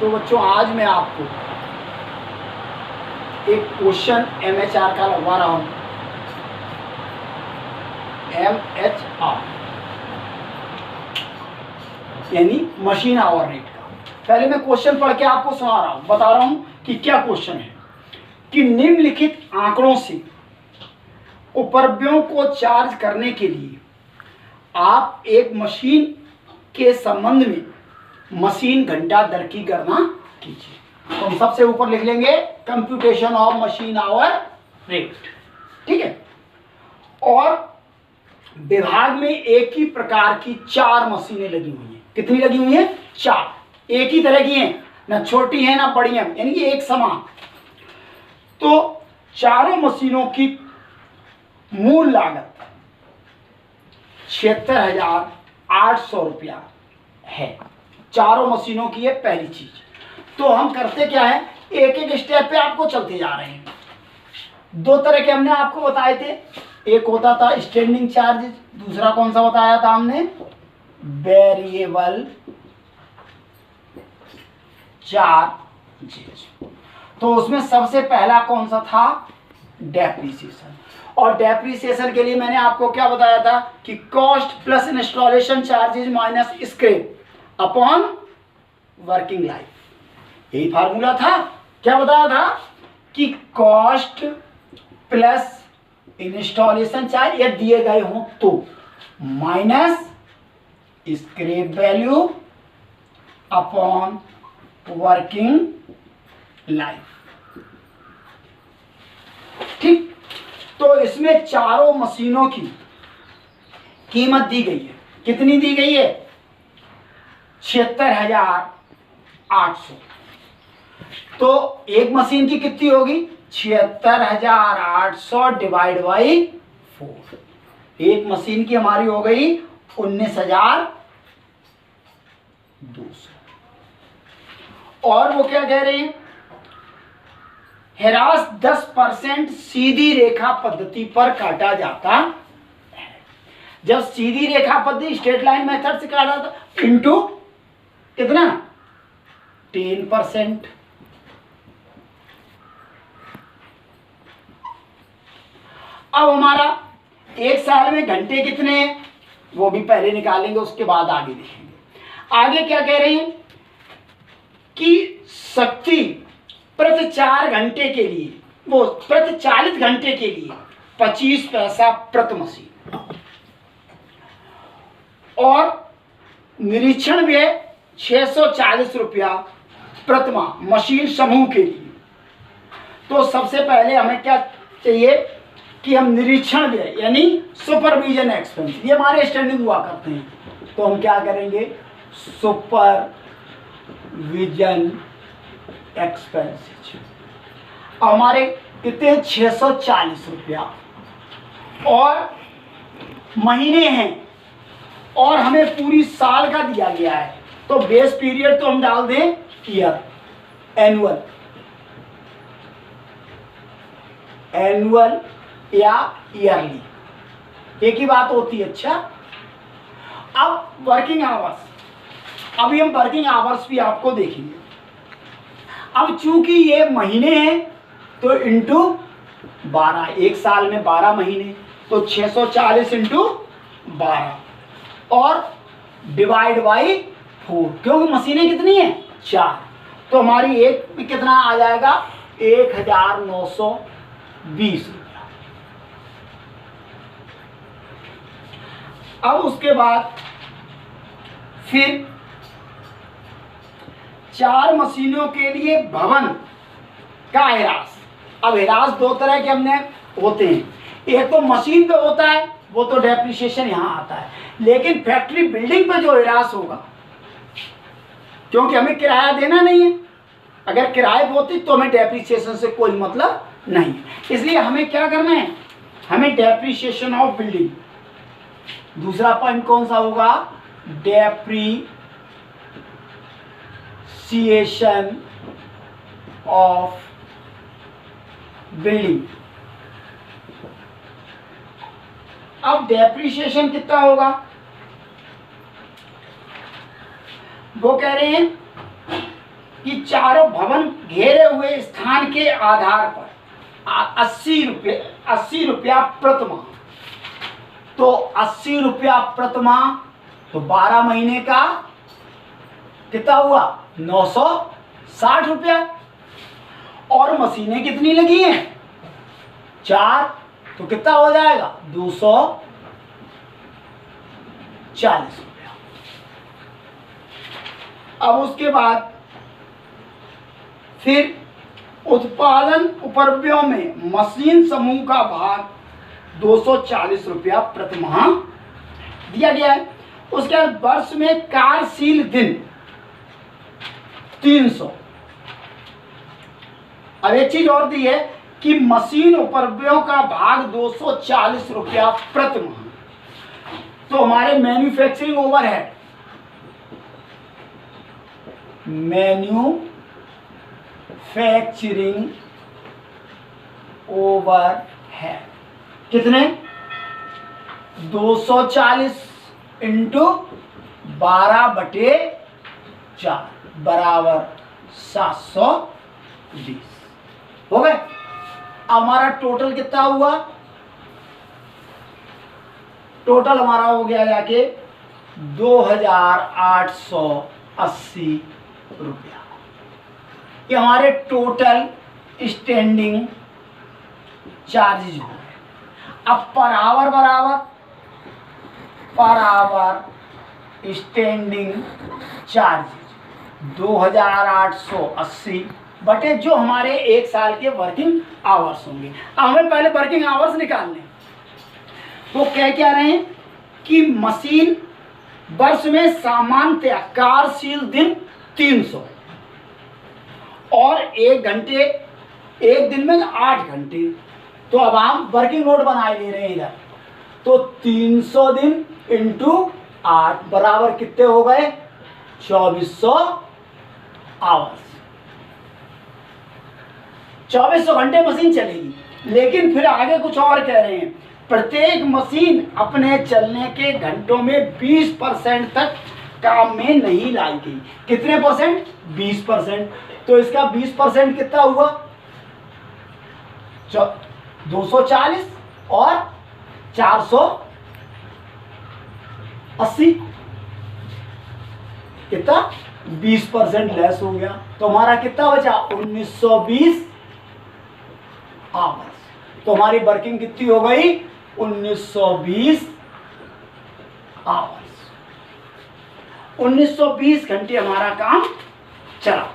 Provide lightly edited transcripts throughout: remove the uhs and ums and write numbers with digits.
तो बच्चों आज मैं आपको एक क्वेश्चन MHR का लगवा रहा हूँ। MHR यानी मशीन आवर रेट का। पहले मैं क्वेश्चन पढ़ के आपको सुना रहा हूँ, बता रहा हूँ कि क्या क्वेश्चन है। कि निम्नलिखित आंकड़ों से उपद्रव्यों को चार्ज करने के लिए आप एक मशीन के संबंध में मशीन घंटा दर की गणना कीजिए। तो हम सबसे ऊपर लिख लेंगे computation of machine hour rate, ठीक है। और विभाग में एक ही प्रकार की 4 मशीनें लगी हुई हैं। कितनी लगी हुई हैं? 4। एक ही तरह की हैं, ना छोटी हैं ना बड़ी हैं, यानी कि एक समान। तो चारों मशीनों की मूल लागत 76,800 रुपया है। चारों मशीनों की है पहली चीज। तो हम करते क्या है, एक एक स्टेप पे आपको चलते जा रहे हैं। 2 तरह के हमने आपको बताए थे। एक होता था स्टैंडिंग चार्जेस, दूसरा कौन सा बताया था हमने? Variable charges. तो उसमें सबसे पहला कौन सा था? डेप्रिसिएशन। और डेप्रिसिएशन के लिए मैंने आपको क्या बताया था कि cost plus installation charges minus scrap upon working life, यही फार्मूला था। क्या बताया था कि कॉस्ट प्लस इंस्टॉलेशन चार्ज या दिए गए हों तो minus scrap value upon working life, ठीक। तो इसमें चारों मशीनों की कीमत दी गई है। कितनी दी गई है? 76,800। तो एक मशीन की कितनी होगी? 76,800 डिवाइड बाई 4। एक मशीन की हमारी हो गई 19,200। और वो क्या कह रहे हैं? ह्रास 10% सीधी रेखा पद्धति पर काटा जाता है। जब सीधी रेखा पद्धति स्ट्रेट लाइन मेथड से काटा था इनटू कितना? 10%। अब हमारा एक साल में घंटे कितने हैं वो भी पहले निकालेंगे, उसके बाद आगे देखेंगे। आगे क्या कह रहे हैं कि शक्ति प्रति 4 घंटे के लिए, वो प्रति 40 घंटे के लिए 25 पैसा प्रति मशीन। और निरीक्षण व्यय 640 रुपया प्रति माह मशीन समूह के लिए। तो सबसे पहले हमें क्या चाहिए कि हम निरीक्षण व्यय यानी सुपरविजन एक्सपेंस, ये हमारे स्टैंडिंग हुआ करते हैं। तो हम क्या करेंगे? सुपरविजन एक्सपेंसेस हमारे कितने? 640 रुपया। और महीने हैं और हमें पूरी साल का दिया गया है। तो बेस पीरियड तो हम डाल दें ईयर, एनुअल, एनुअल या ईयरली, एक ही बात होती है। अच्छा, अब वर्किंग आवर्स, अभी हम वर्किंग आवर्स भी आपको देखेंगे। अब चूंकि ये महीने हैं तो इंटू 12, एक साल में 12 महीने, तो 640 इंटू 12 और डिवाइड बाई 4, क्योंकि मशीनें कितनी हैं? 4। तो हमारी एक में कितना आ जाएगा? 1920 रुपया। अब उसके बाद फिर 4 मशीनों के लिए भवन का ह्रास। अब ह्रास 2 तरह के हमने होते हैं। एक तो मशीन पे होता है, वो तो डेप्रिसिएशन यहाँ आता है। लेकिन फैक्ट्री बिल्डिंग पे जो ह्रास होगा, क्योंकि हमें किराया देना नहीं है, अगर किराए पे होती तो हमें डेप्रिसिएशन से कोई मतलब नहीं। इसलिए हमें क्या करना है? हमें डेप्रिसिएशन ऑफ बिल्डिंग। दूसरा पॉइंट कौन सा होगा? Depreciation of building. अब डेप्रिसिएशन कितना होगा? वो कह रहे हैं कि चारों भवन घेरे हुए स्थान के आधार पर 80 रुपया प्रतिमाह। तो 80 रुपया प्रतिमाह, तो 12 महीने का कितना हुआ? 960 रुपया। और मशीनें कितनी लगी हैं? 4, तो कितना हो जाएगा? 240 रुपया। अब उसके बाद फिर उत्पादन उपद्रव्यों में मशीन समूह का भाग 240 रुपया प्रतिमाह दिया गया है। उसके बाद वर्ष में कार्यशील दिन 300। अब एक चीज और दी है कि मशीन उपद्रव्यों का भाग 240 रुपया प्रतिमाह। तो हमारे मैन्युफैक्चरिंग ओवरहेड, मैन्युफैक्चरिंग ओवरहेड कितने? 240 इंटू 12/4 बराबर 720 हो गए। हमारा टोटल कितना हुआ? टोटल हमारा हो गया जाके 2880 रुपया। ये हमारे टोटल स्टैंडिंग चार्जेज हो गए। अब पर आवर स्टैंडिंग चार्जेज 2880 बटे जो हमारे एक साल के वर्किंग आवर्स होंगे। अब हमें पहले वर्किंग आवर्स निकालने। तो क्या रहे हैं कि मशीन वर्ष में सामान्यतः कार्यशील दिन 300 और एक दिन में 8 घंटे। तो अब हम वर्किंग लोड बनाए ले रहे हैं इधर। तो 300 दिन इंटू 8 बराबर कितने हो गए? 2400 आवर्स। 2400 घंटे मशीन चलेगी। लेकिन फिर आगे कुछ और कह रहे हैं, प्रत्येक मशीन अपने चलने के घंटों में 20% तक काम में नहीं लाई गई। कितने परसेंट? 20%। तो इसका 20% कितना हुआ? 240 और 480 कितना? 20% लेस हो गया। तो हमारा कितना बचा? 1920 आवर्स। तो हमारी वर्किंग कितनी हो गई? 1920 आवर्स। 1920 घंटे हमारा काम चला।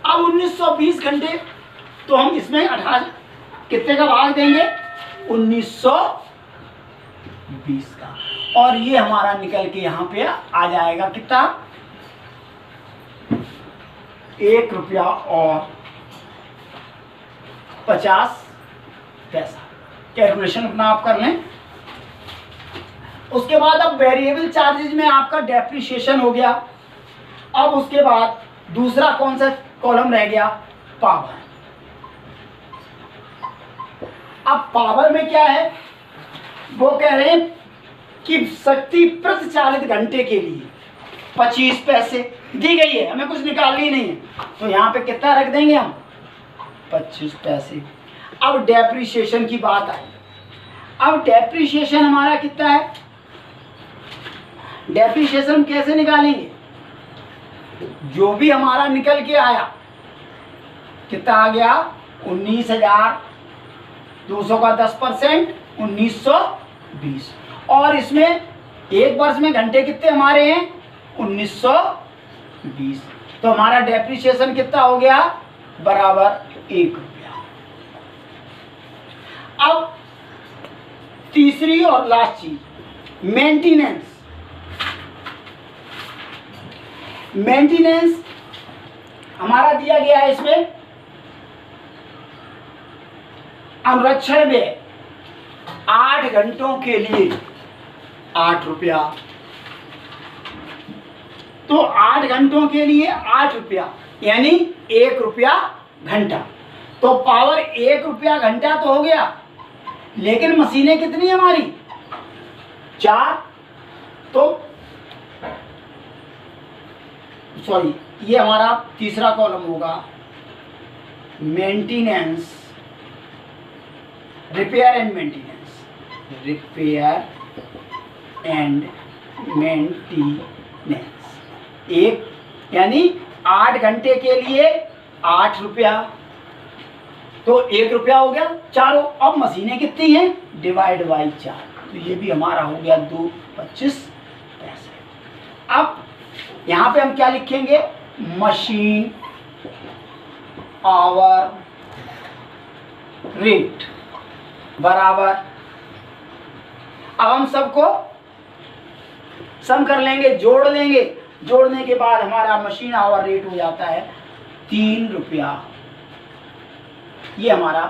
अब 1920 घंटे तो हम इसमें 18 कितने का भाग देंगे? 1920 का। और ये हमारा निकल के यहाँ पे आ जाएगा कितना? 1 रुपया और 50 पैसा। कैलकुलेशन अपना आप कर लें। उसके बाद अब वेरिएबल चार्जेज में आपका डेप्रिसिएशन हो गया। अब उसके बाद दूसरा कौन सा कॉलम रह गया? पावर। अब पावर में क्या है? वो कह रहे हैं कि शक्ति प्रति चालित घंटे के लिए 25 पैसे दी गई है, हमें कुछ निकालनी नहीं है। तो यहाँ पे कितना रख देंगे हम? 25 पैसे। अब डेप्रिसिएशन की बात आई। अब डेप्रिसिएशन हमारा कितना है? डेप्रिसिएशन कैसे निकालेंगे? जो भी हमारा निकल के आया कितना आ गया? 19,200 का 10% 1920। और इसमें एक वर्ष में घंटे कितने हमारे हैं? 1920। तो हमारा डेप्रिसिएशन कितना हो गया? बराबर 1 रुपया। अब तीसरी और लास्ट चीज, मेंटेनेंस। मेंटेनेंस हमारा दिया गया है इसमें अनुरक्षण व्यय 8 घंटों के लिए 8 रुपया। तो 8 घंटों के लिए 8 रुपया यानी 1 रुपया घंटा। तो पावर 1 रुपया घंटा तो हो गया, लेकिन मशीनें कितनी हमारी? 4। तो सॉरी, ये हमारा तीसरा कॉलम होगा, maintenance, repair and maintenance, repair and maintenance. एक यानी 8 घंटे के लिए 8 रुपया, तो 1 रुपया हो गया चारों। अब मशीनें कितनी हैं, डिवाइड बाई 4, तो ये भी हमारा हो गया 2.25 पैसे। अब यहाँ पे हम क्या लिखेंगे, मशीन आवर रेट बराबर, अब हम सबको सम कर लेंगे, जोड़ लेंगे, जोड़ने के बाद हमारा मशीन आवर रेट हो जाता है 3 रुपया। ये हमारा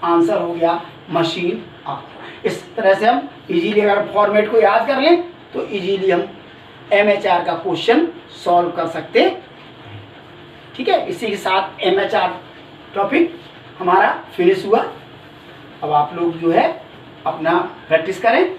आंसर हो गया मशीन आवर। इस तरह से हम इजीली, अगर फॉर्मेट को याद कर लें तो इजीली हम MHR का क्वेश्चन सॉल्व कर सकते हैं। ठीक है, इसी के साथ MHR टॉपिक हमारा फिनिश हुआ। अब आप लोग जो है अपना प्रैक्टिस करें।